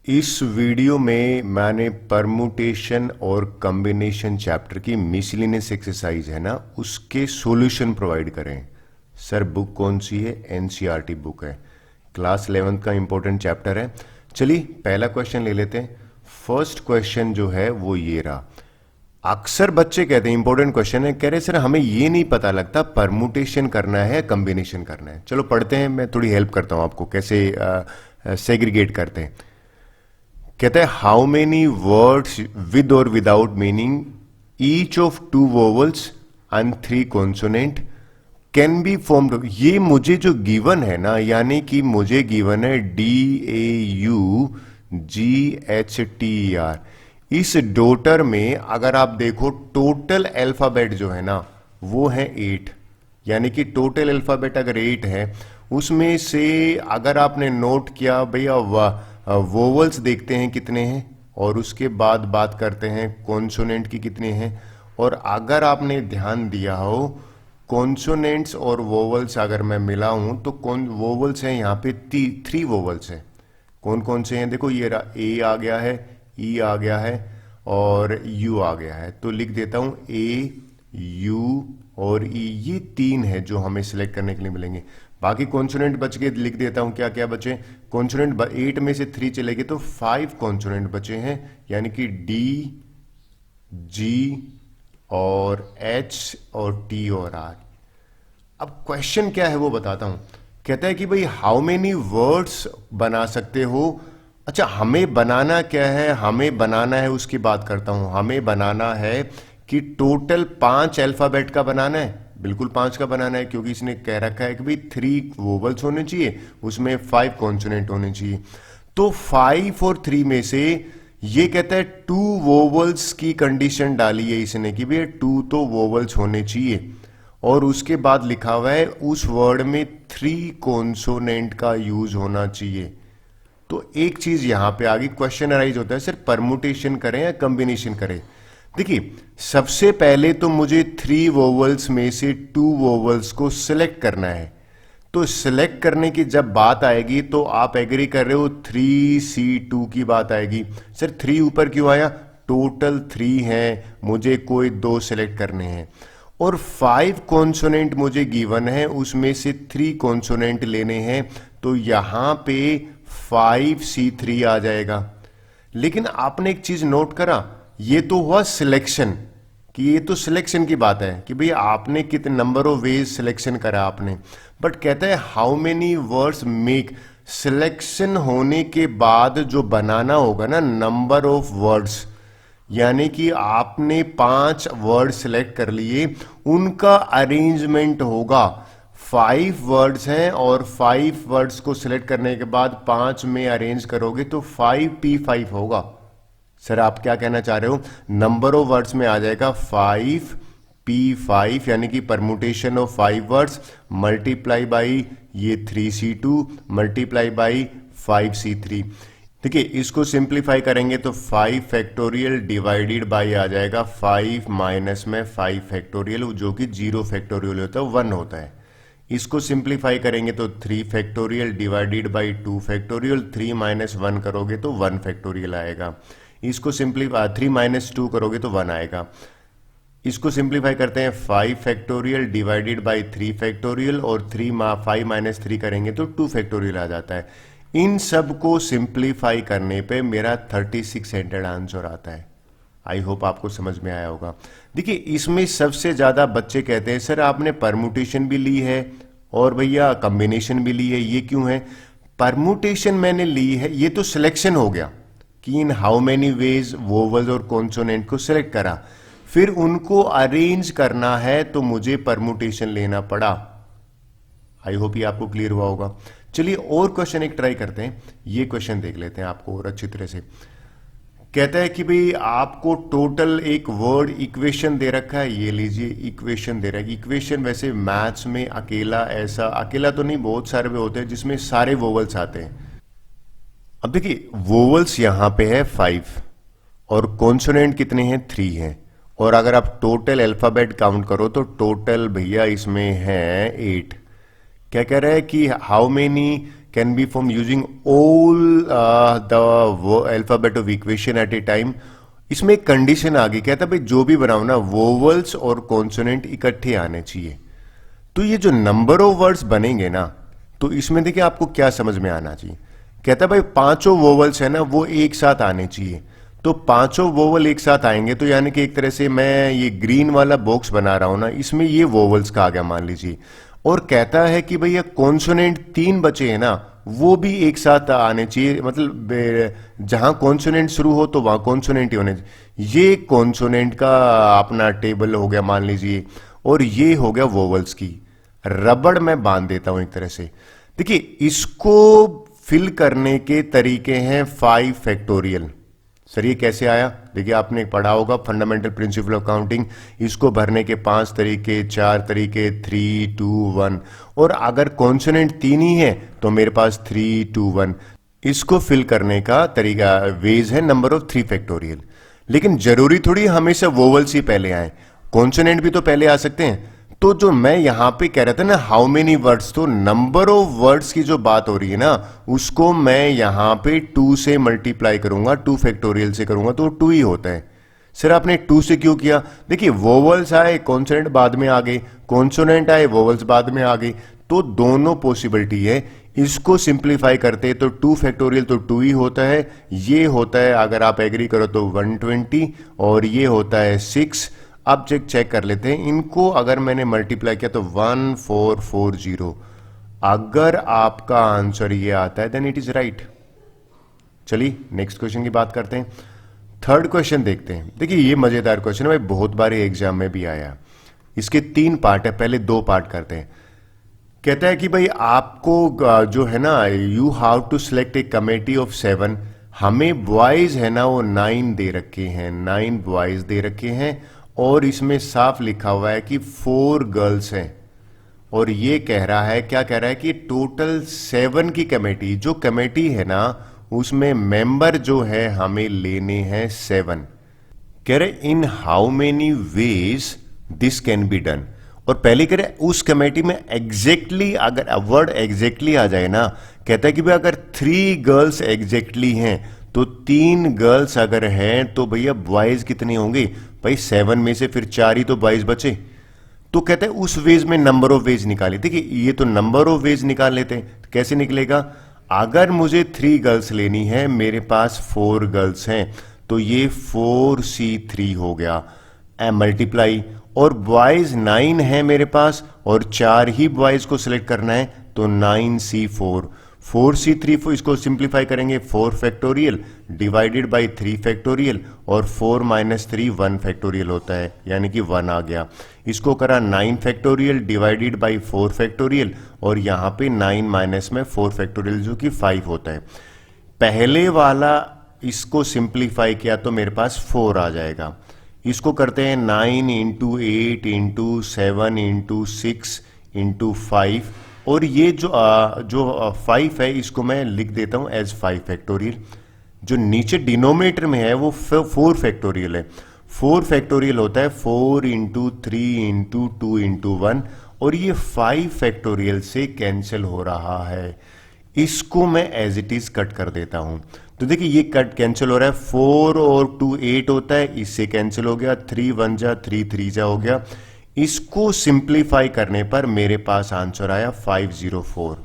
इस वीडियो में मैंने परमुटेशन और कॉम्बिनेशन चैप्टर की मिसलिनियस एक्सरसाइज है ना, उसके सॉल्यूशन प्रोवाइड करें। सर बुक कौन सी है? एनसीईआरटी बुक है, क्लास 11th का इंपॉर्टेंट चैप्टर है। चलिए पहला क्वेश्चन ले लेते हैं। फर्स्ट क्वेश्चन जो है वो ये रहा। अक्सर बच्चे कहते हैं, इंपॉर्टेंट क्वेश्चन है, कह रहे सर हमें ये नहीं पता लगता परमुटेशन करना है या कॉम्बिनेशन करना है। चलो पढ़ते हैं, मैं थोड़ी हेल्प करता हूं आपको कैसे सेग्रीगेट करते हैं। कहता है हाउ मेनी वर्ड्स विद और without meaning each of 2 vowels and 3 consonant can be formed. ये मुझे जो गिवन है ना, यानी कि मुझे गिवन है DAUGHTER। इस डॉटर में अगर आप देखो टोटल अल्फाबेट जो है ना वो है 8, यानी कि टोटल अल्फाबेट अगर 8 है उसमें से अगर आपने नोट किया भैया वोवल्स देखते हैं कितने हैं और उसके बाद बात करते हैं कॉन्सोनेंट की कितने हैं। और अगर आपने ध्यान दिया हो कॉन्सोनेंट्स और वोवल्स अगर मैं मिलाऊं तो कौन वोवल्स हैं यहाँ पे 3 वोवल्स हैं। कौन कौन से हैं? देखो ये ए आ गया है, ई आ गया है और यू आ गया है। तो लिख देता हूं ए, यू और ई, ये 3 है जो हमें सिलेक्ट करने के लिए मिलेंगे। बाकी कॉन्सोनेंट बच के लिख देता हूं क्या क्या बचे। कॉन्सोनेंट 8 में से 3 चले गए तो 5 कॉन्सोनेंट बचे हैं, यानी कि डी, जी और एच और टी और आर। अब क्वेश्चन क्या है वो बताता हूं। कहता है कि भाई हाउ मेनी वर्ड्स बना सकते हो। अच्छा हमें बनाना क्या है? हमें बनाना है, उसकी बात करता हूं। हमें बनाना है कि टोटल 5 अल्फाबेट का बनाना है। बिल्कुल 5 का बनाना है, क्योंकि इसने कह रखा है कि भाई 3 वोवल्स होने चाहिए, उसमें 5 कॉन्सोनेंट होने चाहिए। तो 5 और 3 में से ये कहता है 2 वोवल्स की कंडीशन डाली है इसने कि भाई 2 तो वोवल्स होने चाहिए। और उसके बाद लिखा हुआ है उस वर्ड में 3 कॉन्सोनेंट का यूज होना चाहिए। तो एक चीज यहां पे आगे क्वेश्चन अराइज होता है, सर परमुटेशन करें या कॉम्बिनेशन करें। देखिए सबसे पहले तो मुझे 3 वोवल्स में से 2 वोवल्स को सिलेक्ट करना है। तो सिलेक्ट करने की जब बात आएगी तो आप एग्री कर रहे हो 3C2 की बात आएगी। सर 3 ऊपर क्यों आया? टोटल 3 हैं, मुझे कोई 2 सिलेक्ट करने हैं और 5 कॉन्सोनेंट मुझे गिवन है, उसमें से 3 कॉन्सोनेंट लेने हैं। तो यहां पे 5C3 आ जाएगा। लेकिन आपने एक चीज नोट करा, ये तो हुआ सिलेक्शन, कि ये तो सिलेक्शन की बात है कि भाई आपने कितने नंबर ऑफ वेज सिलेक्शन करा आपने। बट कहता है how many words make. Selection होने के बाद जो बनाना होगा ना नंबर ऑफ वर्ड्स, यानी कि आपने 5 वर्ड सिलेक्ट कर लिए, उनका अरेंजमेंट होगा। 5 वर्ड्स हैं और 5 वर्ड्स को सिलेक्ट करने के बाद 5 में अरेंज करोगे तो 5P5 होगा। सर आप क्या कहना चाह रहे हो? नंबर ऑफ वर्ड्स में आ जाएगा 5P5, यानी कि permutation of 5 words multiply by ये 3C2 मल्टीप्लाई बाई 5C3। देखिए इसको सिंप्लीफाई करेंगे तो 5 फैक्टोरियल डिवाइडेड बाई आ जाएगा 5 माइनस में 5 फैक्टोरियल, जो कि 0 फैक्टोरियल होता है, 1 होता है। इसको सिंप्लीफाई करेंगे तो 3 factorial divided by 2 factorial, 3 minus 1 करोगे तो 1 फैक्टोरियल आएगा। इसको सिंप्लीफाई 3 माइनस 2 करोगे तो 1 आएगा। इसको सिंप्लीफाई करते हैं 5 फैक्टोरियल डिवाइडेड बाई 3 फैक्टोरियल और 5 माइनस 3 करेंगे तो 2 फैक्टोरियल आ जाता है। इन सब को सिंप्लीफाई करने पे मेरा 3600 आंसर आता है। आई होप आपको समझ में आया होगा। देखिए इसमें सबसे ज्यादा बच्चे कहते हैं सर आपने परमुटेशन भी ली है और भैया कॉम्बिनेशन भी ली है, ये क्यों है? परमुटेशन मैंने ली है, ये तो सिलेक्शन हो गया कि in how many veg vowels और कॉन्सोनेंट को सिलेक्ट करा, फिर उनको अरेंज करना है तो मुझे परमुटेशन लेना पड़ा। आई होप ये आपको क्लियर हुआ होगा। चलिए और क्वेश्चन एक ट्राई करते हैं, ये क्वेश्चन देख लेते हैं आपको और अच्छी तरह से। कहता है कि भाई आपको टोटल एक वर्ड इक्वेशन दे रखा है, ये लीजिए इक्वेशन दे रहा है। इक्वेशन वैसे मैथ्स में अकेला, ऐसा अकेला तो नहीं, बहुत सारे भी होते हैं जिसमें सारे वोवल्स आते हैं। अब देखिए वोवल्स यहां पे है 5 और कॉन्सोनेंट कितने हैं? 3 हैं। और अगर आप टोटल अल्फाबेट काउंट करो तो टोटल भैया इसमें है 8। क्या कह रहा है कि how many can be form using all the alphabet of equation at a time. इसमें एक कंडीशन आ गई, कहता भाई जो भी बनाओ ना वोवल्स और कॉन्सोनेंट इकट्ठे आने चाहिए। तो ये जो नंबर ऑफ वर्ड्स बनेंगे ना, तो इसमें देखिए आपको क्या समझ में आना चाहिए। कहता भाई पांचों वोवल्स है ना वो एक साथ आने चाहिए। तो पांचों वोवल एक साथ आएंगे, तो यानी कि एक तरह से मैं ये ग्रीन वाला बॉक्स बना रहा हूं ना, इसमें ये वोवल्स का आ गया मान लीजिए। और कहता है कि भैया कॉन्सोनेंट 3 बचे हैं ना, वो भी एक साथ आने चाहिए। मतलब जहां कॉन्सोनेंट शुरू हो तो वहां कॉन्सोनेंट ही होने चाहिए। ये कॉन्सोनेंट का अपना टेबल हो गया मान लीजिए, और ये हो गया वोवल्स की। रबड़ मैं बांध देता हूं एक तरह से। देखिए इसको फिल करने के तरीके हैं 5 फैक्टोरियल। सर ये कैसे आया? देखिए आपने पढ़ा होगा फंडामेंटल प्रिंसिपल ऑफ काउंटिंग। इसको भरने के 5 तरीके, 4 तरीके, 3 2 1। और अगर कॉन्सोनेंट 3 ही है तो मेरे पास 3 2 1। इसको फिल करने का तरीका वेज है नंबर ऑफ 3 फैक्टोरियल। लेकिन जरूरी थोड़ी हमेशा वोवल्स ही पहले आए, कॉन्सोनेंट भी तो पहले आ सकते हैं। तो जो मैं यहां पे कह रहा था ना हाउ मेनी वर्ड्स, तो नंबर ऑफ वर्ड्स की जो बात हो रही है ना, उसको मैं यहां पे 2 से मल्टीप्लाई करूंगा, 2 फैक्टोरियल से करूंगा, तो 2 ही होता है। सर आपने 2 से क्यों किया? देखिए वोवल्स आए, कॉन्सोनेंट बाद में आ गए, कॉन्सोनेंट आए, वोवल्स बाद में आ गए, तो दोनों पॉसिबिलिटी है। इसको सिंप्लीफाई करते तो 2 फैक्टोरियल तो 2 ही होता है। ये होता है, अगर आप एग्री करो तो 120, और ये होता है 6। अब चेक कर लेते हैं इनको। अगर मैंने मल्टीप्लाई किया तो 1440। अगर आपका आंसर ये आता है देन इट इज राइट। चलिए नेक्स्ट क्वेश्चन की बात करते हैं। थर्ड क्वेश्चन देखते हैं। देखिए ये मजेदार क्वेश्चन है भाई, बहुत बार एग्जाम में भी आया। इसके 3 पार्ट है, पहले 2 पार्ट करते हैं। कहता है कि भाई आपको जो है ना, you have to select a committee of 7। हमें बॉयज है ना वो 9 दे रखे हैं, 9 बॉयज दे रखे हैं, और इसमें साफ लिखा हुआ है कि 4 गर्ल्स हैं। और ये कह रहा है, क्या कह रहा है कि टोटल 7 की कमेटी, जो कमेटी है ना उसमें मेंबर जो है हमें लेने हैं 7। कह रहे in how many ways this can be done. और पहले कह रहे उस कमेटी में एग्जैक्टली, अगर वर्ड एग्जैक्टली आ जाए ना, कहता है कि भाई अगर 3 गर्ल्स एग्जैक्टली हैं तो 3 गर्ल्स अगर हैं तो भैया बॉयज कितने होंगे? भाई 7 में से फिर 4 ही तो बॉयज बचे। तो कहते हैं उस वेज में नंबर ऑफ वेज निकाले। देखिए ये तो नंबर ऑफ वेज निकाल लेते हैं, तो कैसे निकलेगा? अगर मुझे 3 गर्ल्स लेनी है, मेरे पास 4 गर्ल्स हैं, तो ये 4C3 हो गया मल्टीप्लाई, और बॉयज 9 है मेरे पास और 4 ही बॉयज को सिलेक्ट करना है, तो 9C4। 4C3, इसको सिंप्लीफाई करेंगे 4 फैक्टोरियल डिवाइडेड बाई 3 फैक्टोरियल, और 4 माइनस 3 1 फैक्टोरियल होता है, यानी कि 1 आ गया। इसको करा 9 फैक्टोरियल डिवाइडेड बाई 4 फैक्टोरियल, और यहां पे 9 माइनस में 4 फैक्टोरियल जो कि 5 होता है। पहले वाला इसको सिंप्लीफाई किया तो मेरे पास 4 आ जाएगा। इसको करते हैं 9 इंटू 8 इंटू 7 इंटू 6 इंटू 5, और ये जो 5 है इसको मैं लिख देता हूं एज 5 फैक्टोरियल। जो नीचे डिनोमिनेटर में है वो 4 फैक्टोरियल है। 4 फैक्टोरियल होता है 4 इंटू 3 इंटू 2 इंटू 1, और ये 5 फैक्टोरियल से कैंसिल हो रहा है। इसको मैं एज इट इज कट कर देता हूं। तो देखिए ये कट कैंसिल हो रहा है, 4 और 2 8 होता है, इससे कैंसिल हो गया, 3 1 जा 3 3 जा हो गया। इसको सिंप्लीफाई करने पर मेरे पास आंसर आया 504,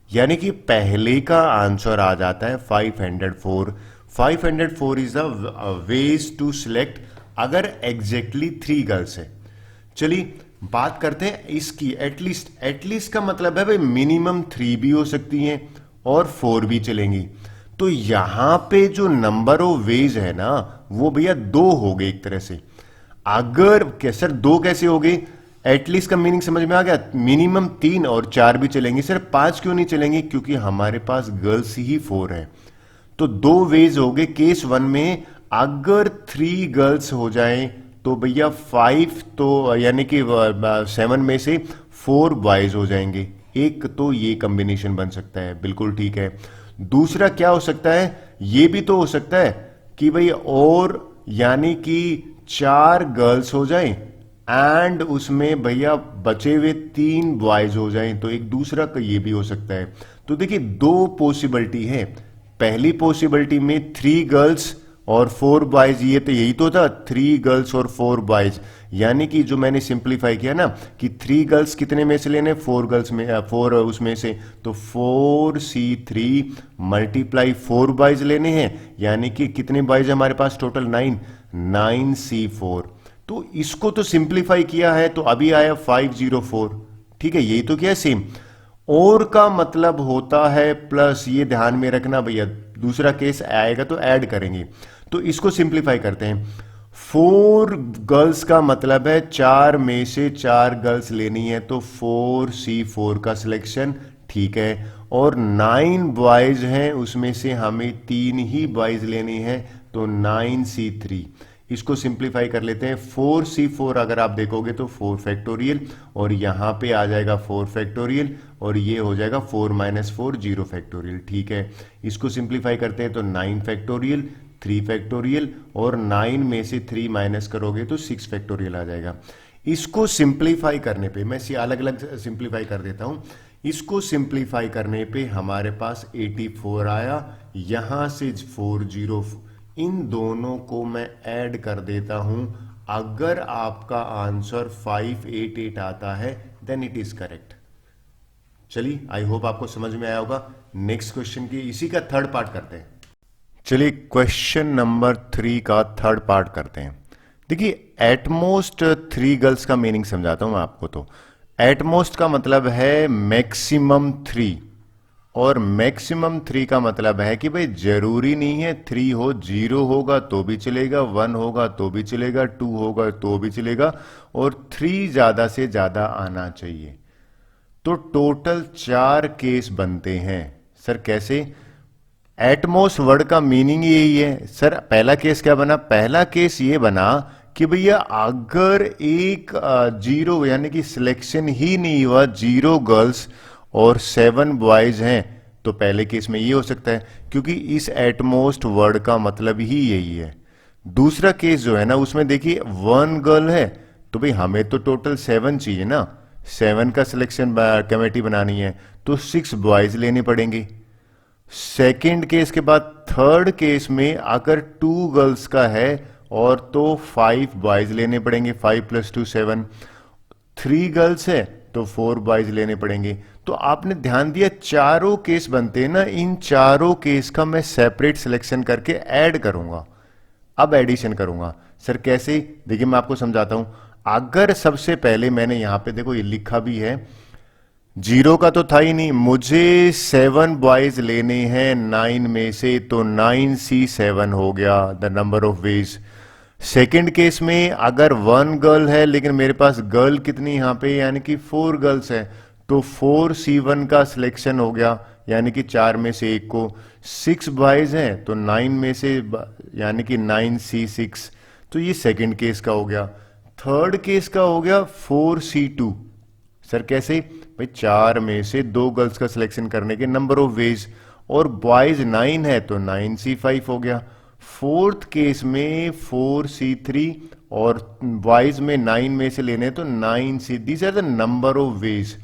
यानी कि पहले का आंसर आ जाता है 504। 504 is the ways to select अगर एग्जैक्टली 3 गर्ल्स है। चलिए बात करते हैं इसकी एटलीस्ट। एटलीस्ट का मतलब है भाई मिनिमम 3 भी हो सकती हैं और 4 भी चलेंगी। तो यहां पे जो नंबर ऑफ वेज है ना वो भैया 2 हो गए एक तरह से। अगर सर 2 कैसे हो गए? एटलीस्ट का मीनिंग समझ में आ गया, मिनिमम 3 और 4 भी चलेंगे। सिर्फ 5 क्यों नहीं चलेंगे? क्योंकि हमारे पास गर्ल्स ही 4 है। तो 2 वेज हो गए। केस 1 में अगर 3 गर्ल्स हो जाएं तो भैया 5 तो यानी कि 7 में से 4 बॉयज हो जाएंगे। एक तो ये कॉम्बिनेशन बन सकता है, बिल्कुल ठीक है। दूसरा क्या हो सकता है? ये भी तो हो सकता है कि भाई और यानी कि 4 गर्ल्स हो जाएं एंड उसमें भैया बचे हुए 3 बॉयज हो जाएं, तो एक दूसरा का ये भी हो सकता है। तो देखिए दो पॉसिबिलिटी है। पहली पॉसिबिलिटी में 3 गर्ल्स और 4 बॉयज, ये तो यही तो था, 3 गर्ल्स और 4 बॉयज, यानी कि जो मैंने सिंप्लीफाई किया ना कि 3 गर्ल्स कितने में से लेने, 4 गर्ल्स में 4 उसमें से, तो 4C3 मल्टीप्लाई 4 बॉयज लेने हैं, यानी कि कितने बॉयज हमारे पास टोटल 9C4। तो इसको तो सिंप्लीफाई किया है तो अभी आया 504। ठीक है, यही तो किया है सेम। और का मतलब होता है प्लस, ये ध्यान में रखना भैया, दूसरा केस आएगा तो ऐड करेंगे। तो इसको सिंप्लीफाई करते हैं। 4 गर्ल्स का मतलब है 4 में से 4 गर्ल्स लेनी है, तो 4C4 का सिलेक्शन ठीक है। और 9 बॉयज हैं, उसमें से हमें 3 ही बॉयज लेनी है, तो 9C3। इसको सिंप्लीफाई कर लेते हैं। 4C4 अगर आप देखोगे तो 4 फैक्टोरियल, और यहां पे आ जाएगा 4 फैक्टोरियल, और ये हो जाएगा 4 - 4 0 फैक्टोरियल। ठीक है, इसको सिंप्लीफाई करते हैं तो 9 फैक्टोरियल, 3 फैक्टोरियल, और 9 में से 3 माइनस करोगे तो 6 फैक्टोरियल आ जाएगा। इसको सिंप्लीफाई करने पे, मैं अलग अलग सिंप्लीफाई कर देता हूं। इसको सिंप्लीफाई करने पे हमारे पास 84 आया, यहां से 40, इन दोनों को मैं ऐड कर देता हूं। अगर आपका आंसर 588 आता है देन इट इज करेक्ट। चलिए, आई होप आपको समझ में आया होगा। नेक्स्ट क्वेश्चन की इसी का थर्ड पार्ट करते हैं। चलिए क्वेश्चन नंबर 3 का थर्ड पार्ट करते हैं। देखिए एटमोस्ट 3 गर्ल्स का मीनिंग समझाता हूं मैं आपको। तो एटमोस्ट का मतलब है मैक्सिमम 3, और मैक्सिमम 3 का मतलब है कि भाई जरूरी नहीं है 3 हो, 0 होगा तो भी चलेगा, 1 होगा तो भी चलेगा, 2 होगा तो भी चलेगा, और 3 ज्यादा से ज्यादा आना चाहिए। तो टोटल 4 केस बनते हैं। सर कैसे? एटमोस्ट वर्ड का मीनिंग यही है। सर पहला केस क्या बना? पहला केस ये बना कि भैया अगर एक 0 यानी कि सिलेक्शन ही नहीं हुआ, 0 गर्ल्स और 7 बॉयज हैं, तो पहले केस में ये हो सकता है, क्योंकि इस एटमोस्ट वर्ड का मतलब ही यही है। दूसरा केस जो है ना, उसमें देखिए 1 गर्ल है, तो भाई हमें तो टोटल 7 चाहिए ना, 7 का सिलेक्शन कमेटी बनानी है, तो 6 बॉयज लेने पड़ेंगे। सेकेंड केस के बाद थर्ड केस में अगर 2 गर्ल्स का है और तो 5 बॉयज लेने पड़ेंगे, 5 + 2 7। 3 गर्ल्स है तो 4 बॉयज लेने पड़ेंगे। तो आपने ध्यान दिया, चारों केस बनते हैं ना, इन चारों केस का मैं सेपरेट सिलेक्शन करके ऐड करूंगा। अब एडिशन करूंगा। सर कैसे? देखिए मैं आपको समझाता हूं। अगर सबसे पहले मैंने यहां पे देखो ये लिखा भी है, 0 का तो था ही नहीं, मुझे 7 बॉयज लेने हैं 9 में से, तो 9C7 हो गया the number of veg. Second case में अगर 1 गर्ल है लेकिन मेरे पास गर्ल कितनी यहां पे, यानी कि 4 गर्ल्स है, तो 4C1 का सिलेक्शन हो गया, यानी कि 4 में से एक को। 6 बॉयज हैं तो 9 में से, यानी कि 9C6। तो ये सेकेंड केस का हो गया। थर्ड केस का हो गया 4C2। सर कैसे? भाई 4 में से 2 गर्ल्स का सिलेक्शन करने के नंबर ऑफ वेज, और बॉयज 9 है तो 9C5 हो गया। फोर्थ केस में 4C3, और बॉयज में 9 में से लेने तो 9C। These are the number of ways.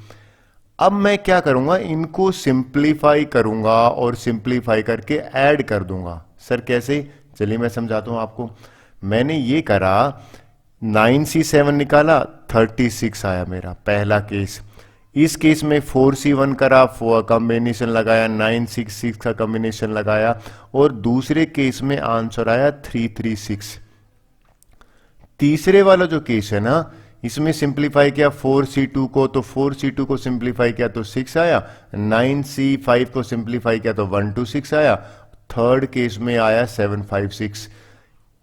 अब मैं क्या करूंगा, इनको सिंप्लीफाई करूंगा और सिंप्लीफाई करके ऐड कर दूंगा। सर कैसे? चलिए मैं समझाता हूं आपको। मैंने ये करा, 9C7 निकाला, 36 आया मेरा पहला केस। इस केस में 4C1 करा, 4 कॉम्बिनेशन लगाया, 966 का कॉम्बिनेशन लगाया, और दूसरे केस में आंसर आया 336। तीसरे वाला जो केस है ना, इसमें सिंप्लीफाई किया 4C2 को, तो 4C2 को सिंप्लीफाई किया तो 6 आया, 9C5 को सिंप्लीफाई किया तो 126 आया, थर्ड केस में आया 756,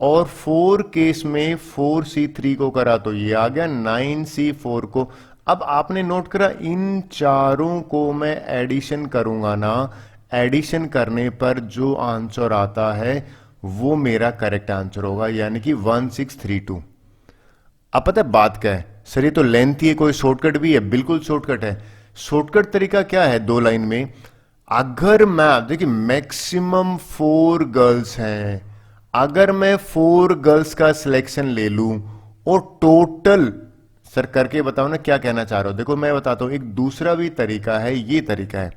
और 4 केस में 4C3 को करा तो ये आ गया 9C4 को। अब आपने नोट करा, इन चारों को मैं एडिशन करूंगा ना, एडिशन करने पर जो आंसर आता है वो मेरा करेक्ट आंसर होगा, यानी कि 1632। अब पता है बात क्या है? सर ये तो लेंथ ही है, कोई शॉर्टकट भी है? बिल्कुल शॉर्टकट है। शॉर्टकट तरीका क्या है? 2 लाइन में, अगर मैं देखिए मैक्सिमम 4 गर्ल्स हैं, अगर मैं 4 गर्ल्स का सिलेक्शन ले लूं और टोटल, सर करके बताओ ना क्या कहना चाह रहा हूं। देखो मैं बताता हूं, एक दूसरा भी तरीका है, ये तरीका है,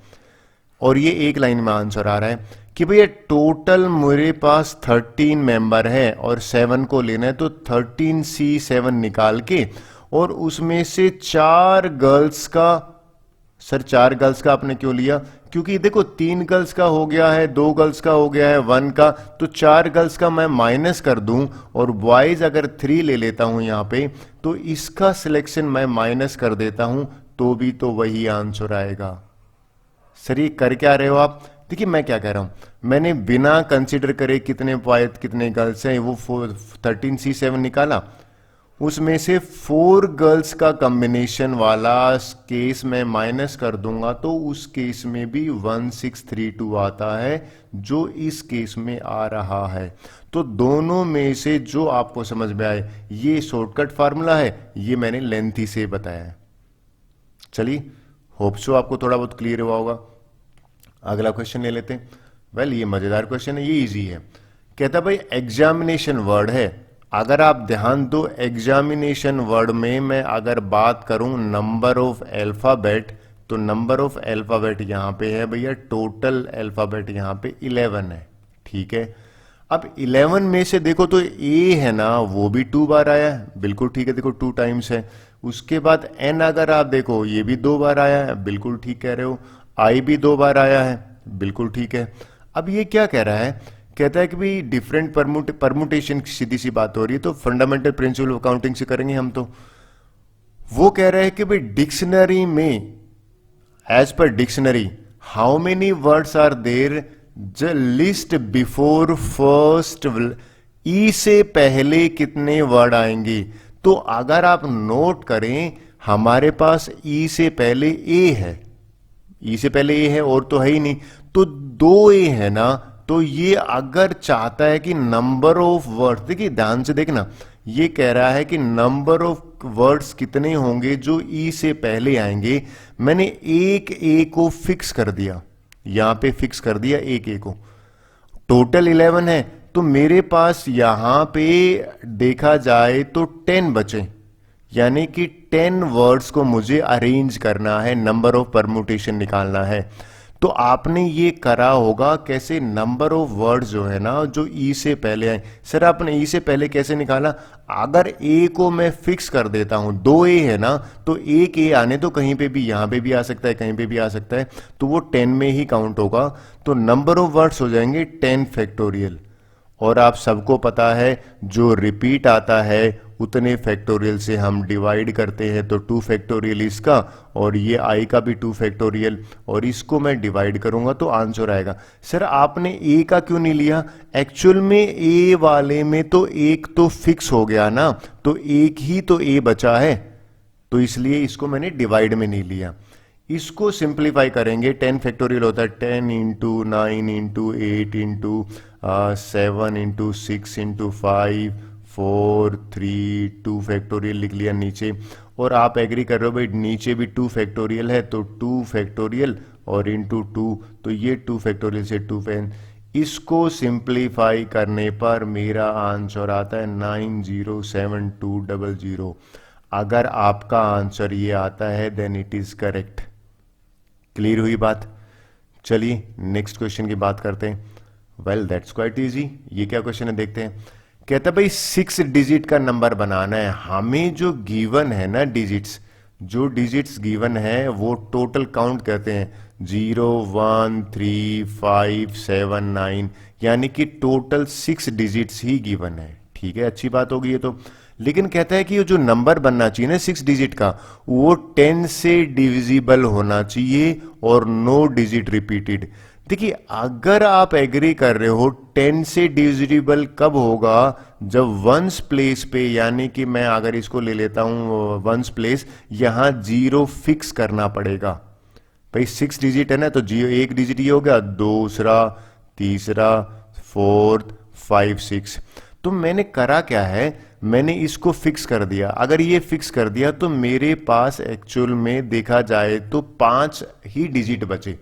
और ये एक लाइन में आंसर आ रहा है कि भैया टोटल मेरे पास 13 मेंबर है और 7 को लेना है, तो 13C7 निकाल के और उसमें से 4 गर्ल्स का, सर 4 गर्ल्स का आपने क्यों लिया? क्योंकि देखो 3 गर्ल्स का हो गया है, 2 गर्ल्स का हो गया है, 1 का, तो 4 गर्ल्स का मैं माइनस कर दूं और बॉयज अगर 3 ले लेता हूं यहां पे, तो इसका सिलेक्शन मैं माइनस कर देता हूं, तो भी तो वही आंसर आएगा। सर ये कर क्या रहे हो आप? देखिए मैं क्या कह रहा हूं, मैंने बिना कंसीडर करे कितने बॉयज कितने गर्ल्स हैं वो 13C7 निकाला, उसमें से 4 गर्ल्स का कॉम्बिनेशन वाला केस में माइनस कर दूंगा तो उस केस में भी 1632 आता है जो इस केस में आ रहा है। तो दोनों में से जो आपको समझ में आए, ये शॉर्टकट फार्मूला है, ये मैंने लेंथी से बताया है। चलिए होप सो आपको थोड़ा बहुत क्लियर हुआ होगा। अगला क्वेश्चन ले लेते हैं। वेल ये मजेदार क्वेश्चन है, ये इजी है। कहता भाई एग्जामिनेशन वर्ड है, अगर आप ध्यान दो एग्जामिनेशन वर्ड में मैं अगर बात करूं नंबर ऑफ अल्फाबेट, तो नंबर ऑफ अल्फाबेट यहां पे है भैया, टोटल अल्फाबेट यहां पे 11 है, ठीक है। अब 11 में से देखो तो ए है ना वो भी 2 बार आया है, बिल्कुल ठीक है, देखो 2 टाइम्स है। उसके बाद एन अगर आप देखो ये भी 2 बार आया है, बिल्कुल ठीक कह रहे हो। आई भी 2 बार आया है, बिल्कुल ठीक है। अब ये क्या कह रहा है, कहता है कि भाई डिफरेंट परमुटेशन की सीधी सी बात हो रही है, तो फंडामेंटल प्रिंसिपल ऑफ काउंटिंग से करेंगे हम। तो वो कह रहे हैं कि भाई डिक्शनरी में, as per dictionary how many words are there the list before first, E से पहले कितने वर्ड आएंगे। तो अगर आप नोट करें हमारे पास ई से पहले ए है, ई से पहले ए है और तो है ही नहीं, तो 2 ए है ना, तो ये अगर चाहता है कि नंबर ऑफ वर्ड्स, देखिए ध्यान से देखना, ये कह रहा है कि नंबर ऑफ वर्ड्स कितने होंगे जो ई से पहले आएंगे। मैंने एक ए को फिक्स कर दिया, यहां पे फिक्स कर दिया एक ए को, टोटल 11 है, तो मेरे पास यहां पे देखा जाए तो 10 बचे, यानी कि 10 वर्ड्स को मुझे अरेंज करना है, नंबर ऑफ परम्यूटेशन निकालना है। तो आपने ये करा होगा कैसे, नंबर ऑफ वर्ड्स जो है ना जो ई से पहले आए। सर आपने ई से पहले कैसे निकाला, अगर ए को मैं फिक्स कर देता हूं, 2 ए है ना, तो एक ए आने तो कहीं पे भी, यहां पे भी आ सकता है, कहीं पे भी आ सकता है, तो वो 10 में ही काउंट होगा। तो नंबर ऑफ वर्ड्स हो जाएंगे 10 फैक्टोरियल। और आप सबको पता है जो रिपीट आता है उतने फैक्टोरियल से हम डिवाइड करते हैं, तो 2 फैक्टोरियल इसका और ये आई का भी 2 फैक्टोरियल, और इसको मैं डिवाइड करूंगा तो आंसर आएगा। सर आपने ए का क्यों नहीं लिया, एक्चुअल में ए वाले में तो एक तो फिक्स हो गया ना, तो एक ही तो ए बचा है, तो इसलिए इसको मैंने डिवाइड में नहीं लिया। इसको सिंप्लीफाई करेंगे, 10 फैक्टोरियल होता है 10 into 9 into 8 into 7 into 6 into 5 4 3 2 factorial लिख लिया नीचे। और आप एग्री कर रहे हो भाई नीचे भी 2 फैक्टोरियल है, तो 2 फैक्टोरियल और इंटू 2, तो ये 2 फैक्टोरियल से 2 इसको सिंप्लीफाई करने पर मेरा आंसर आता है 907200। अगर आपका आंसर ये आता है then it is correct. Clear हुई बात? चलिए नेक्स्ट क्वेश्चन की बात करते हैं। Well that's quite easy. ये क्या क्वेश्चन है देखते हैं। कहता है भाई 6 डिजिट का नंबर बनाना है, हमें जो गिवन है ना डिजिट्स, जो डिजिट्स गिवन है वो टोटल काउंट करते हैं 0 1 3 5 7 9, यानी कि टोटल 6 डिजिट्स ही गिवन है। ठीक है, अच्छी बात होगी ये तो। लेकिन कहता है कि ये जो नंबर बनना चाहिए ना 6 डिजिट का, वो 10 से डिविजिबल होना चाहिए और नो डिजिट रिपीटेड। देखिए अगर आप एग्री कर रहे हो 10 से डिविजिबल कब होगा, जब वंस प्लेस पे, यानी कि मैं अगर इसको ले लेता हूं वंस प्लेस, यहां 0 फिक्स करना पड़ेगा। भाई 6 डिजिट है ना, तो 0 एक डिजिट ये हो गया, दूसरा, तीसरा, 4th 5 6। तो मैंने करा क्या है, मैंने इसको फिक्स कर दिया। अगर ये फिक्स कर दिया तो मेरे पास एक्चुअल में देखा जाए तो 5 ही डिजिट बचे।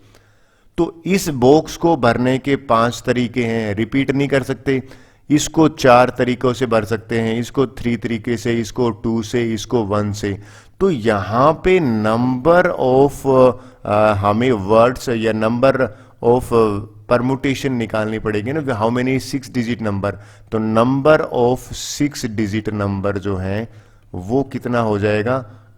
तो इस बॉक्स को भरने के 5 तरीके हैं, रिपीट नहीं कर सकते। इसको 4 तरीकों से भर सकते हैं, इसको 3 तरीके से, इसको 2 से, इसको 1 से। तो यहां पे नंबर ऑफ हमें वर्ड्स या नंबर ऑफ परमुटेशन निकालनी पड़ेगी ना, हाउ मेनी 6 डिजिट नंबर, तो नंबर ऑफ 6 डिजिट नंबर जो है वो कितना हो जाएगा,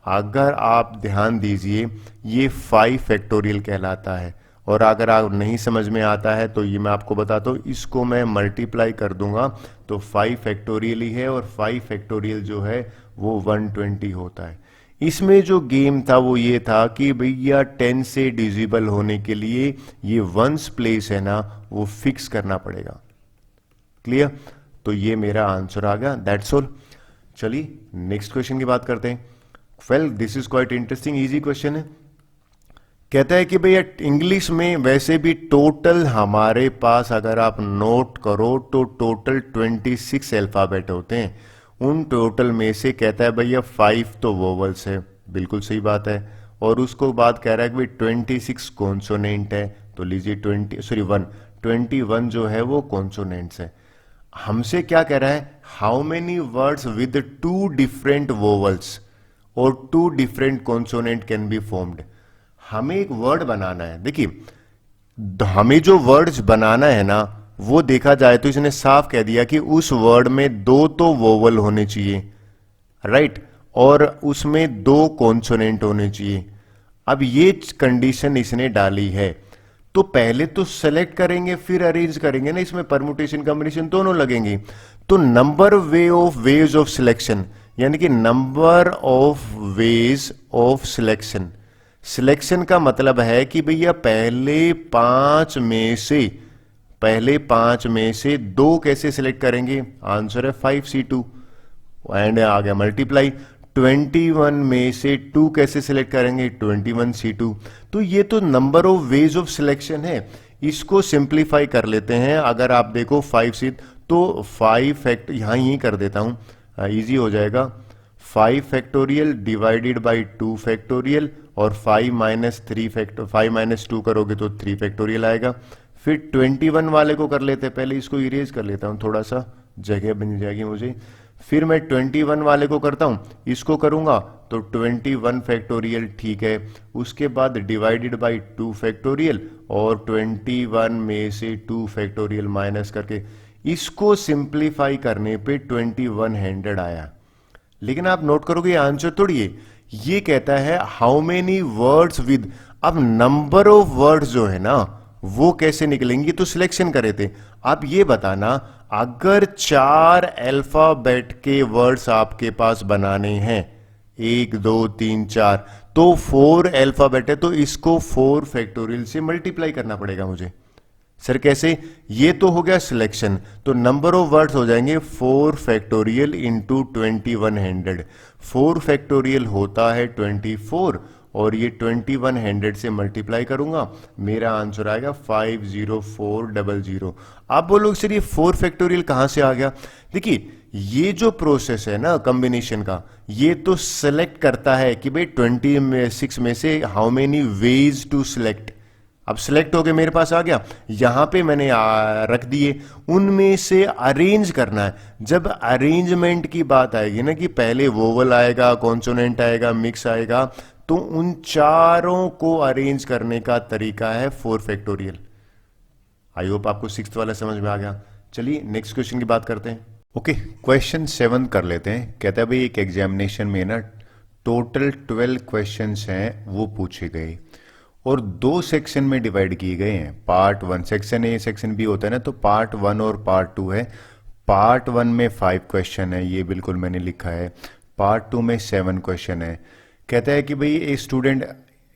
अगर आप ध्यान दीजिए ये 5 फैक्टोरियल कहलाता है। और अगर आप नहीं समझ में आता है तो ये मैं आपको बताता हूँ, इसको मैं मल्टीप्लाई कर दूंगा तो 5 फैक्टोरियल ही है, और 5 फैक्टोरियल जो है वो 120 होता है। इसमें जो गेम था वो ये था कि भैया 10 से डिविजिबल होने के लिए ये वंस प्लेस है ना वो फिक्स करना पड़ेगा। क्लियर? तो ये मेरा आंसर आ गया, दैट्स ऑल। चलिए नेक्स्ट क्वेश्चन की बात करते हैं। Well this is quite interesting, easy question है। कहता है कि भैया इंग्लिश में वैसे भी टोटल हमारे पास अगर आप नोट करो तो टोटल 26 अल्फाबेट होते हैं। उन टोटल में से कहता है भैया 5 तो वोवल्स है, बिल्कुल सही बात है, और उसको बात कह रहा है कि भाई 26 कॉन्सोनेंट है, तो लीजिए 21 जो है वो कॉन्सोनेंट्स है। हमसे क्या कह रहा है, how many words with 2 different vowels और 2 different consonant can be formed. हमें एक वर्ड बनाना है। देखिए हमें जो वर्ड्स बनाना है ना वो देखा जाए तो इसने साफ कह दिया कि उस वर्ड में 2 तो वोवल होने चाहिए, राइट, और उसमें 2 कॉन्सोनेंट होने चाहिए। अब ये कंडीशन इसने डाली है, तो पहले तो सेलेक्ट करेंगे फिर अरेंज करेंगे ना, इसमें परमुटेशन कॉम्बिनेशन दोनों लगेंगे। तो नंबर वेज ऑफ सिलेक्शन, यानी कि number of ways of selection. Selection का मतलब है कि भैया पहले 5 में से 2 कैसे सिलेक्ट करेंगे, आंसर है 5C2, एंड आ गया मल्टीप्लाई। 21 में से 2 कैसे सिलेक्ट करेंगे, 21C2। तो ये तो number of ways of selection है। इसको सिंप्लीफाई कर लेते हैं। अगर आप देखो 5C तो 5 फैक्ट यही कर देता हूं, इजी हो जाएगा। 5 फैक्टोरियल डिवाइडेड बाई 2 फैक्टोरियल, और 5 माइनस 2 करोगे तो 3 फैक्टोरियल आएगा। फिर 21 वाले को कर लेते हैं, पहले इसको इरेज कर लेता हूं, थोड़ा सा जगह बन जाएगी मुझे। फिर मैं 21 वाले को करता हूं, इसको करूंगा तो 21 फैक्टोरियल, ठीक है। उसके बाद डिवाइडेड बाई 2 फैक्टोरियल, और 21 में से 2 फैक्टोरियल माइनस करके इसको सिंप्लीफाई करने पे 2100 आया। लेकिन आप नोट करोगे आंसर थोड़ी है, ये कहता है हाउ मेनी वर्ड्स विद। अब नंबर ऑफ वर्ड्स जो है ना वो कैसे निकलेंगे, तो सिलेक्शन करे थे। आप ये बताना, अगर 4 अल्फाबेट के वर्ड्स आपके पास बनाने हैं, 1 2 3 4, तो 4 अल्फाबेट है, तो इसको 4 फैक्टोरियल से मल्टीप्लाई करना पड़ेगा मुझे। सर कैसे, ये तो हो गया सिलेक्शन, तो नंबर ऑफ वर्ड्स हो जाएंगे 4 फैक्टोरियल इंटू 2100। 4 फैक्टोरियल होता है 24, और ये 2100 से मल्टीप्लाई करूंगा, मेरा आंसर आएगा 50400। आप बोलोगे सर ये 4 फैक्टोरियल कहां से आ गया। देखिए ये जो प्रोसेस है ना कॉम्बिनेशन का, ये तो सेलेक्ट करता है कि भाई 26 में से how many ways to select. अब सिलेक्ट हो गए, मेरे पास आ गया, यहां पे मैंने रख दिए, उनमें से अरेंज करना है। जब अरेंजमेंट की बात आएगी ना कि पहले वोवल आएगा, कॉन्सोनेंट आएगा, मिक्स आएगा, तो उन चारों को अरेंज करने का तरीका है 4 फैक्टोरियल। आई होप आपको 6th वाला समझ में आ गया। चलिए नेक्स्ट क्वेश्चन की बात करते हैं। ओके, क्वेश्चन 7 कर लेते हैं। कहता है भाई एक एग्जामिनेशन में ना टोटल 12 क्वेश्चंस हैं वो पूछे गए, और 2 सेक्शन में डिवाइड किए गए हैं। Part 1 section A section B होता है ना, तो पार्ट 1 और पार्ट 2 है। पार्ट 1 में 5 क्वेश्चन है, ये बिल्कुल मैंने लिखा है। पार्ट 2 में 7 क्वेश्चन है। कहता है कि भाई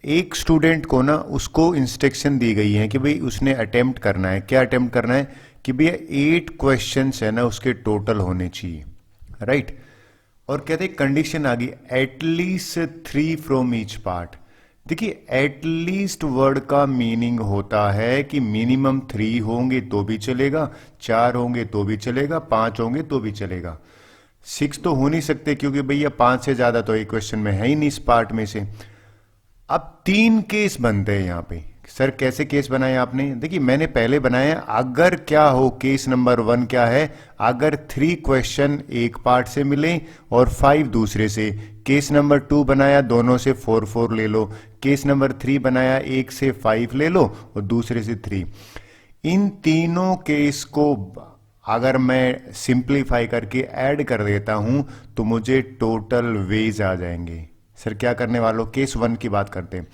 एक स्टूडेंट को ना उसको इंस्ट्रक्शन दी गई है कि भाई उसने अटेम्प्ट करना है। क्या अटेम्प्ट करना है कि भैया 8 क्वेश्चंस है ना उसके टोटल होने चाहिए, राइट। और कहते हैं कंडीशन आ गई एटलीस्ट 3 फ्रॉम ईच पार्ट। देखिए एटलीस्ट वर्ड का मीनिंग होता है कि मिनिमम 3 होंगे तो भी चलेगा, 4 होंगे तो भी चलेगा, 5 होंगे तो भी चलेगा। 6 तो हो नहीं सकते क्योंकि भैया 5 से ज्यादा तो एक क्वेश्चन में है ही नहीं इस पार्ट में से। अब 3 केस बनते हैं यहां पे, सर कैसे केस बनाए आपने? देखिए मैंने पहले बनाया, अगर क्या हो, केस नंबर 1 क्या है, अगर 3 क्वेश्चन एक पार्ट से मिले और 5 दूसरे से। केस नंबर 2 बनाया, दोनों से 4 ले लो। केस नंबर 3 बनाया, एक से 5 ले लो और दूसरे से 3। इन तीनों केस को अगर मैं सिंप्लीफाई करके ऐड कर देता हूं तो मुझे टोटल वेज आ जाएंगे। सर क्या करने वालों? केस 1 की बात करते हैं।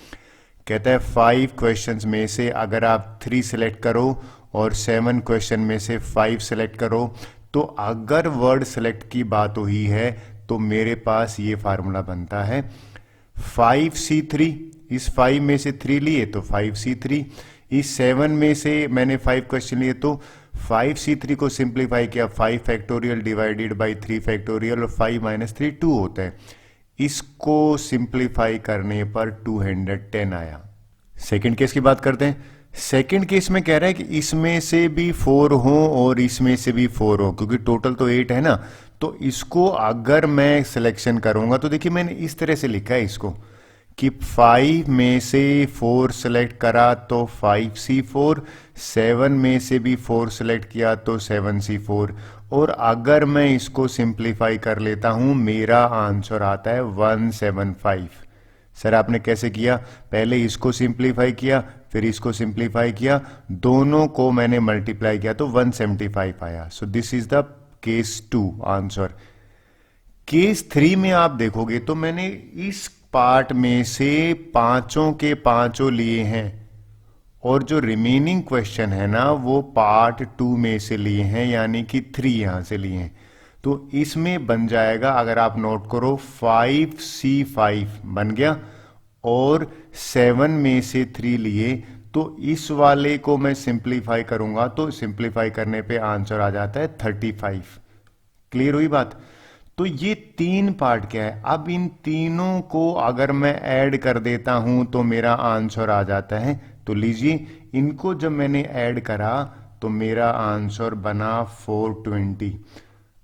कहता है 5 क्वेश्चंस में से अगर आप 3 सेलेक्ट करो और 7 क्वेश्चन में से 5 सेलेक्ट करो, तो अगर वर्ड सेलेक्ट की बात हुई है तो मेरे पास ये फार्मूला बनता है 5C3। इस 5 में से 3 लिए तो 5C3। इस 7 में से मैंने 5 क्वेश्चन लिए तो 5C3 को सिंप्लीफाई किया, 5 फैक्टोरियल डिवाइडेड बाई 3 फैक्टोरियल और 5 माइनस 3 2 होता है। इसको सिंप्लीफाई करने पर 210 आया। सेकंड केस की बात करते हैं। सेकंड केस में कह रहा है कि इसमें से भी 4 हो और इसमें से भी 4 हो, क्योंकि टोटल तो 8 है ना। तो इसको अगर मैं सिलेक्शन करूंगा तो देखिए मैंने इस तरह से लिखा है इसको कि 5 में से 4 सेलेक्ट करा तो 5C4, 7 में से भी 4 सेलेक्ट किया तो 7C4, और अगर मैं इसको सिंप्लीफाई कर लेता हूं मेरा आंसर आता है 175। सर आपने कैसे किया? पहले इसको सिंप्लीफाई किया, फिर इसको सिंप्लीफाई किया, दोनों को मैंने मल्टीप्लाई किया तो 175 आया। So this is the case 2 answer. Case 3 में आप देखोगे तो मैंने इस पार्ट में से पांचों के पांचों लिए हैं और जो रिमेनिंग क्वेश्चन है ना वो पार्ट 2 में से लिए हैं, यानी कि 3 यहां से लिए हैं। तो इसमें बन जाएगा, अगर आप नोट करो, 5C5 बन गया और 7 में से 3 लिए, तो इस वाले को मैं सिंप्लीफाई करूंगा तो सिंप्लीफाई करने पे आंसर आ जाता है 35। क्लियर हुई बात? तो ये 3 पार्ट क्या है? अब इन तीनों को अगर मैं ऐड कर देता हूं तो मेरा आंसर आ जाता है। तो लीजिए इनको जब मैंने ऐड करा तो मेरा आंसर बना 420।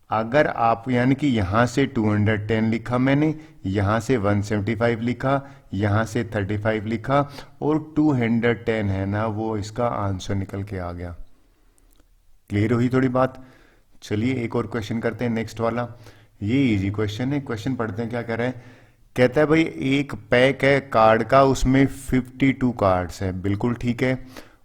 अगर आप, यानी कि यहां से 210 लिखा मैंने, यहां से 175 लिखा, यहां से 35 लिखा और 210 है ना, वो इसका आंसर निकल के आ गया। क्लियर हुई थोड़ी बात? चलिए एक और क्वेश्चन करते हैं, नेक्स्ट वाला। ये इजी क्वेश्चन है। क्वेश्चन पढ़ते हैं क्या कह रहे हैं। कहता है भाई एक पैक है कार्ड का, उसमें 52 कार्ड्स है, बिल्कुल ठीक है।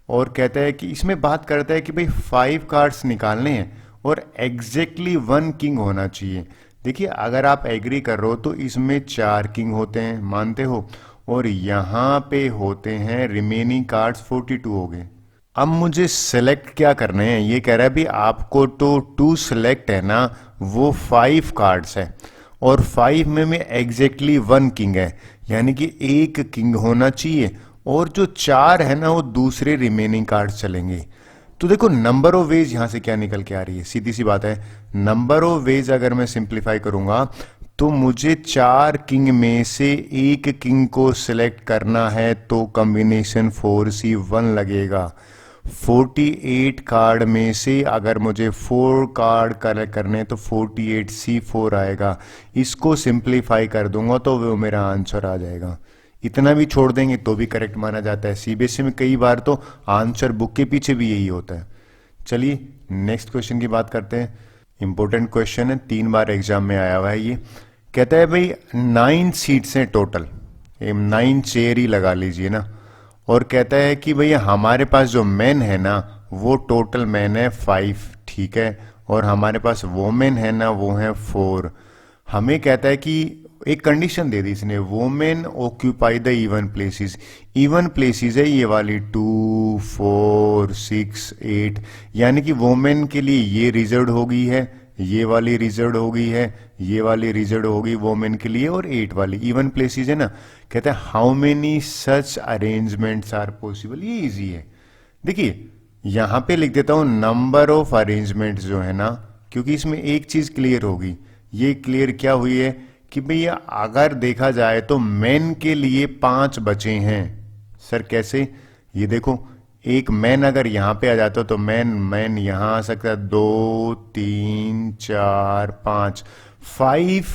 और कहता है कि इसमें बात करता है कि भाई 5 कार्ड्स निकालने हैं और एग्जैक्टली 1 किंग होना चाहिए। देखिए अगर आप एग्री कर रहे हो तो इसमें 4 किंग होते हैं, मानते हो, और यहां पे होते हैं रिमेनिंग कार्ड्स 42 हो गए। अब मुझे सेलेक्ट क्या करने हैं? ये कह रहा है भी आपको तो 2 सेलेक्ट है ना, वो 5 कार्ड्स है और 5 में एग्जैक्टली 1 किंग है, यानी कि 1 किंग होना चाहिए, और जो 4 है ना वो दूसरे रिमेनिंग कार्ड्स चलेंगे। तो देखो नंबर ऑफ वेज यहां से क्या निकल के आ रही है, सीधी सी बात है। नंबर ऑफ वेज अगर मैं सिंप्लीफाई करूंगा तो मुझे 4 किंग में से 1 किंग को सिलेक्ट करना है, तो कॉम्बिनेशन 4C1 लगेगा। 48 कार्ड में से अगर मुझे 4 कार्ड कलेक्ट करने तो 48C4 आएगा। इसको सिंप्लीफाई कर दूंगा तो वो मेरा आंसर आ जाएगा। इतना भी छोड़ देंगे तो भी करेक्ट माना जाता है। सीबीएसई में कई बार तो आंसर बुक के पीछे भी यही होता है। चलिए नेक्स्ट क्वेश्चन की बात करते हैं। इंपॉर्टेंट क्वेश्चन है, 3 बार एग्जाम में आया हुआ है ये। कहता है भाई 9 सीट्स हैं टोटल, 9 चेयर ही लगा लीजिए ना, और कहता है कि भैया हमारे पास जो मैन है ना वो टोटल मैन है 5, ठीक है, और हमारे पास वोमेन है ना वो है 4। हमें कहता है कि एक कंडीशन दे दी इसने, women occupy the even places. Even places है ये वाली 2, 4, 6, 8, यानी कि वोमेन के लिए ये रिजर्व हो गई है, ये वाली रिजर्व हो गई है, ये वाली रिजर्व हो गई वोमेन के लिए, और 8 वाली इवन प्लेसेस है ना। कहते हैं how many such arrangements are possible. ये इजी है। देखिए यहां पे लिख देता हूं नंबर ऑफ अरेंजमेंट्स जो है ना, क्योंकि इसमें एक चीज क्लियर होगी। ये क्लियर क्या हुई है कि भैया अगर देखा जाए तो मैन के लिए 5 बचे हैं। सर कैसे? ये देखो एक मैन अगर यहां पे आ जाता तो मैन यहां आ सकता है, 2, 3, 4, 5, 5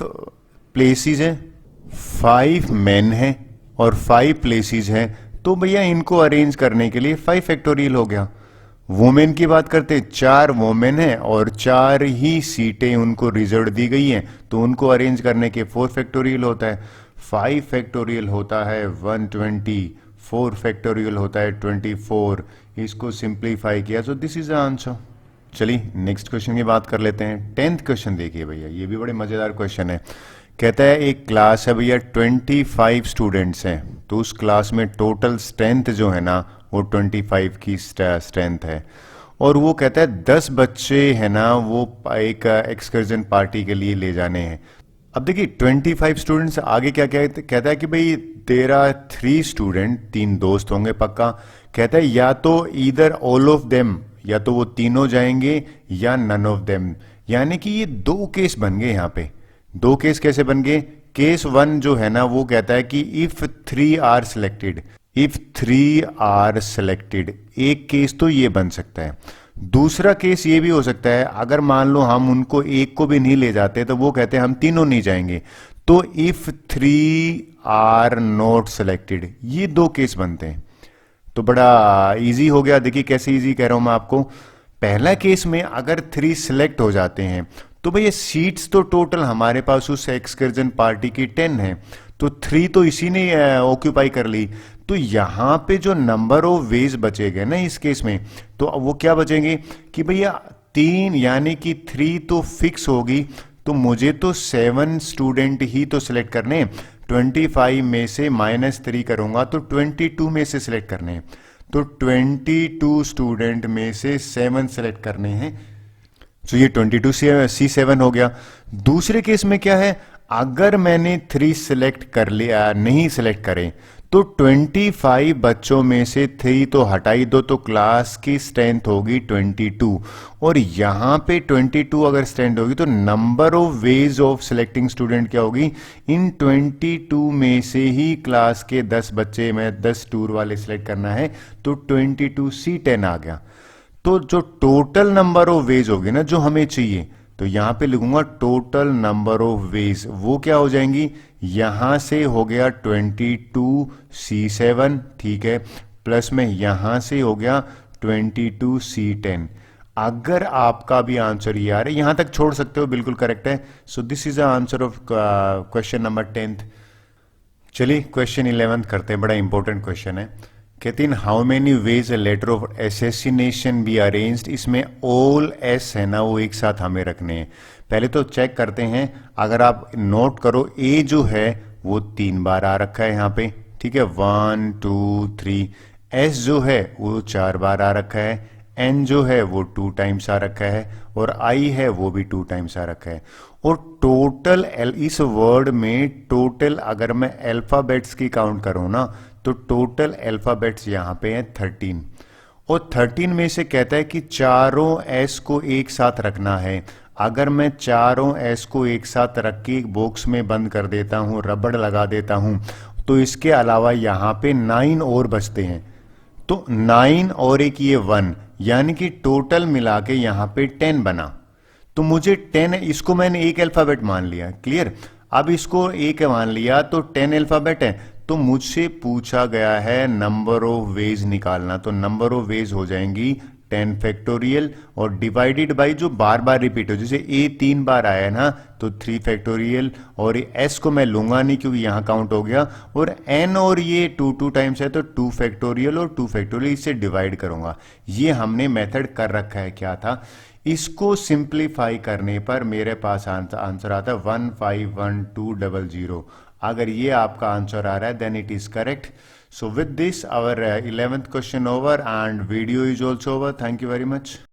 प्लेसेस हैं, 5 मैन हैं और 5 प्लेसेस हैं, तो भैया इनको अरेंज करने के लिए 5 फैक्टोरियल हो गया। वुमेन की बात करते, 4 वुमेन है और 4 ही सीटें उनको रिजर्व दी गई हैं, तो उनको अरेंज करने के 4 फैक्टोरियल होता है। 5 फैक्टोरियल होता है 120, 4 फैक्टोरियल होता है 24। इसको सिंप्लीफाई किया, so this is the answer. चलिए नेक्स्ट क्वेश्चन की बात कर लेते हैं। 10th क्वेश्चन देखिए भैया, ये भी बड़े मजेदार क्वेश्चन है। कहता है एक क्लास है भैया, 25 स्टूडेंट्स हैं, तो उस क्लास में टोटल स्ट्रेंथ जो है ना वो 25 की स्ट्रेंथ है। और वो कहता है 10 बच्चे है ना वो एक एक्सकर्जन पार्टी के लिए ले जाने हैं। अब देखिए 25 स्टूडेंट्स, आगे क्या कहता है कि भाई तेरा 3 स्टूडेंट, 3 दोस्त होंगे पक्का। कहता है या तो ईदर ऑल ऑफ देम, या तो वो तीनों जाएंगे या नन ऑफ देम। यानी कि ये 2 केस बन गए यहाँ पे। 2 केस कैसे बन गए? केस 1 जो है ना वो कहता है कि if 3 are selected, if 3 are selected, एक केस तो ये बन सकता है। दूसरा केस ये भी हो सकता है, अगर मान लो हम उनको एक को भी नहीं ले जाते तो वो कहते हैं हम तीनों नहीं जाएंगे, तो इफ 3 आर नॉट सिलेक्टेड, ये 2 केस बनते हैं। तो बड़ा इजी हो गया। देखिए कैसे इजी कह रहा हूं मैं आपको। पहला केस में अगर 3 सिलेक्ट हो जाते हैं तो भैया सीट्स तो टोटल हमारे पास उस एक्सकर्जन पार्टी की 10 है, तो 3 तो इसी ने ऑक्यूपाई कर ली। तो यहां पे जो नंबर ऑफ वेज बचेगा ना इस केस में, तो अब वो क्या बचेंगे कि भैया 3 यानी कि 3 तो फिक्स होगी, तो मुझे तो 7 स्टूडेंट ही तो सिलेक्ट करने। 25 में से -3 करूंगा तो 22 में से सिलेक्ट करने हैं, तो 22 स्टूडेंट में से 7 सिलेक्ट करने हैं। तो ये 22 C7 हो गया। दूसरे केस में क्या है, अगर मैंने 3 सिलेक्ट कर लिया, नहीं सिलेक्ट करें, तो 25 बच्चों में से 3 तो हटाई दो, तो क्लास की स्ट्रेंथ होगी 22। और यहां पे 22 अगर स्ट्रेंथ होगी तो number of ways of selecting student क्या होगी, इन 22 में से ही क्लास के 10 बच्चे में 10 टूर वाले सिलेक्ट करना है, तो 22 C10 आ गया। तो जो टोटल नंबर ऑफ वेज होगी ना जो हमें चाहिए, तो यहां पे लिखूंगा टोटल नंबर ऑफ वेज, वो क्या हो जाएंगी, यहां से हो गया 22 C7, ठीक है, प्लस में यहां से हो गया 22 C10। अगर आपका भी आंसर ये आ रहा है, यहां तक छोड़ सकते हो, बिल्कुल करेक्ट है। So this is the answer of question number 10th। चलिए क्वेश्चन 11th करते हैं, बड़ा इंपॉर्टेंट क्वेश्चन है। कहते हैं how many ways a letter of assassination be arranged. इसमें ऑल एस है ना वो एक साथ हमें रखने हैं। पहले तो चेक करते हैं, अगर आप नोट करो ए जो है वो 3 बार आ रखा है यहाँ पे, ठीक है, 1 2 3। एस जो है वो 4 बार आ रखा है, एन जो है वो 2 टाइम्स आ रखा है, और आई है वो भी 2 टाइम्स आ रखा है। और टोटल इस वर्ड में टोटल अगर मैं अल्फाबेट्स की काउंट करूं ना, तो टोटल अल्फाबेट्स यहां पे हैं 13। और 13 में से कहता है कि चारों एस को एक साथ रखना है। अगर मैं चारों एस को एक साथ रख के एक बॉक्स में बंद कर देता हूं, रबड़ लगा देता हूं, तो इसके अलावा यहां पे 9 और बचते हैं। तो 9 और एक ये 1, यानी कि टोटल मिला के यहां पे 10 बना। तो मुझे 10, इसको मैंने एक अल्फाबेट मान लिया, क्लियर। अब इसको एक मान लिया तो 10 अल्फाबेट है, तो मुझसे पूछा गया है नंबर ऑफ वेज निकालना। तो नंबर ऑफ वेज हो जाएंगी 10 फैक्टोरियल, और डिवाइडेड बाई जो बार बार रिपीट हो, जैसे ए 3 बार आया ना तो 3 फैक्टोरियल, और एस को मैं लूंगा नहीं क्योंकि यहां काउंट हो गया, और एन और ये 2 टाइम्स है तो 2 फैक्टोरियल और 2 फैक्टोरियल, इससे डिवाइड करूंगा। ये हमने मेथड कर रखा है। क्या था, इसको सिंप्लीफाई करने पर मेरे पास आंसर आता है 151200। अगर ये आपका आंसर आ रहा है then it is correct. So with this our 11th question over and video is also over. Thank you very much.